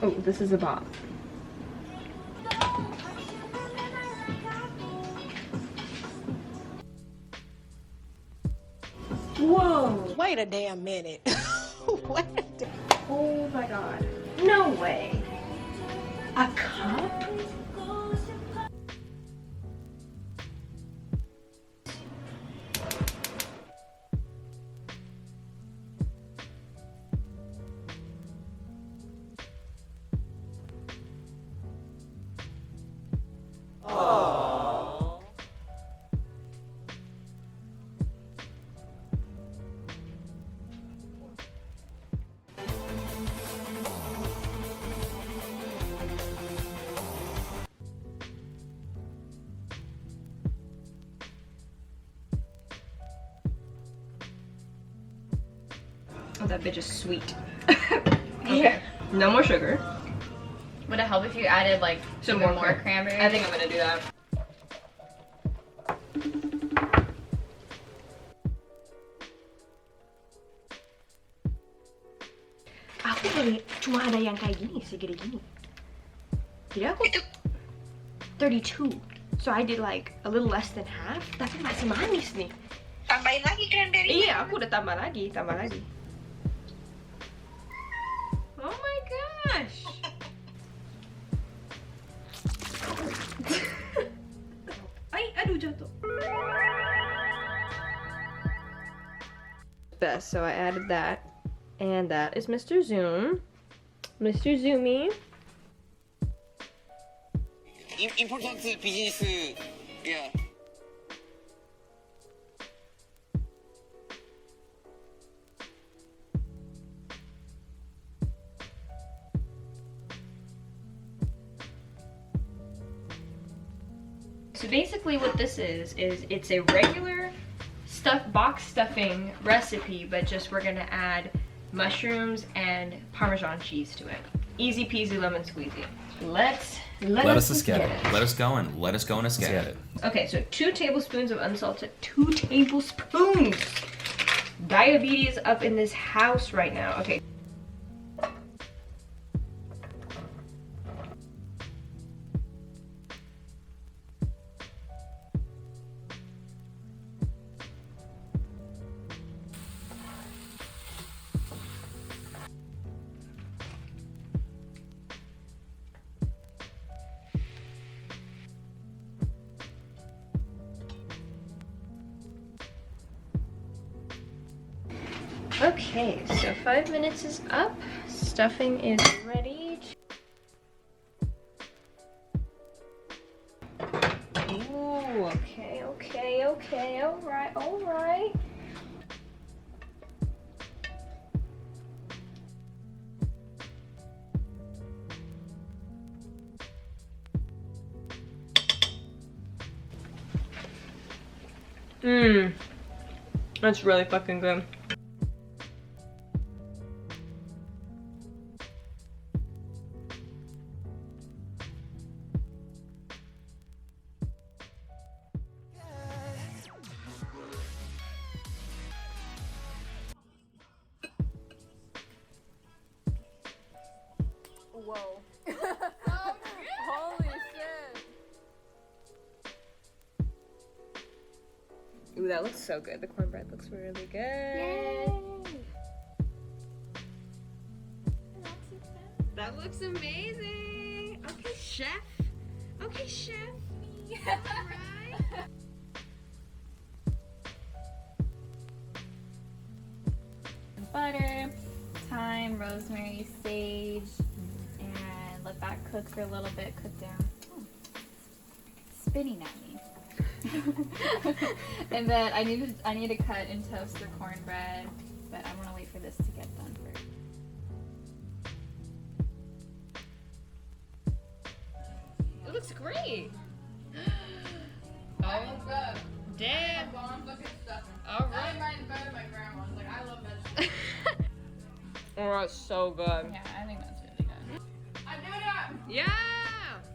Oh, this is a bop. Whoa! Wait a damn minute. Wait a damn. Oh my god. No way. A cup? Oh, that bitch is sweet. Okay, no more sugar. Would it help if you added like Some even more more cranberry? I think I'm gonna do that. Aku cuma ada yang kayak gini, segede gini. Jadi aku 32. So I did like a little less than half. Tapi masih manis nih. Tambahin lagi cranberry. Iya, aku udah tambah lagi, Oh my gosh. Ay, aduh jatuh. Best, so I added that. And that is Mr. Zoom. Mr. Zoomy. important business. Yeah. So basically what this is it's a regular box stuffing recipe, but just we're gonna add mushrooms and Parmesan cheese to it. Easy peasy lemon squeezy. Let us get get it. Let us go and escape it. Okay, so 2 tablespoons of unsalted, 2 tablespoons. Diabetes up in this house right now. Okay. Okay, so 5 minutes is up. Stuffing is ready. Ooh, okay, alright. That's really fucking good. Whoa. Holy shit. Ooh, that looks so good. The cornbread looks really good. Yay. That looks amazing. Okay, chef. Alright. Butter, thyme, rosemary, sage, and let that cook for a little bit. Cook down. Oh, it's spinning at me. And then I need to cut and toast the cornbread, but I want to wait for this to get done first. It looks great. Oh, damn. All right. Oh, that's so good. Yeah, I think that's really good. Yeah.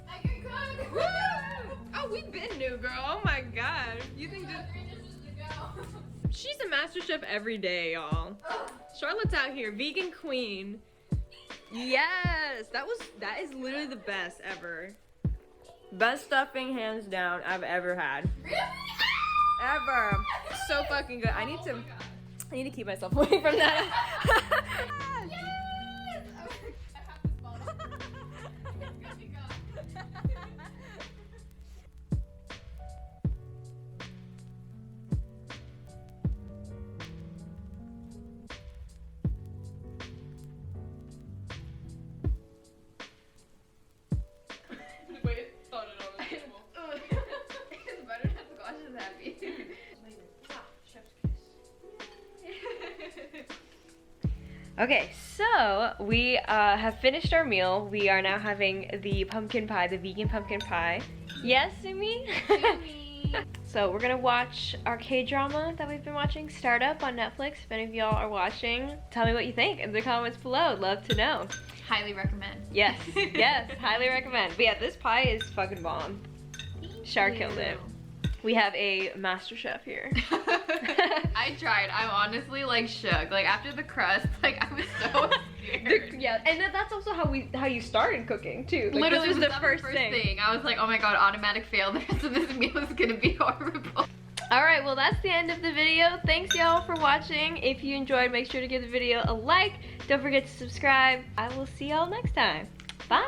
I can cook. Woo! Oh, we've been new, girl. Oh my god. You think that? She's a master chef every day, y'all. Charlotte's out here, vegan queen. Yes, that is literally the best ever. Best stuffing hands down I've ever had. Really? Ever. So fucking good. I need to keep myself away from that. Yes! Oh, I have this bottle. It's good to go. It's better that Squash is happy. Okay, so we have finished our meal. We are now having the pumpkin pie, the vegan pumpkin pie. Yes, Sumi? So we're gonna watch our K-drama that we've been watching, Startup on Netflix. If any of y'all are watching, tell me what you think in the comments below. Love to know. Highly recommend. Yes, yes, highly recommend. But yeah, this pie is fucking bomb. Char killed it. We have a master chef here. I tried. I'm honestly like shook. Like after the crust, like I was so scared. Yeah, and that's also how you started cooking too. Like, Literally this was the that first thing. I was like, oh my god, automatic fail. The rest of this meal is gonna be horrible. Alright, well that's the end of the video. Thanks y'all for watching. If you enjoyed, make sure to give the video a like. Don't forget to subscribe. I will see y'all next time. Bye!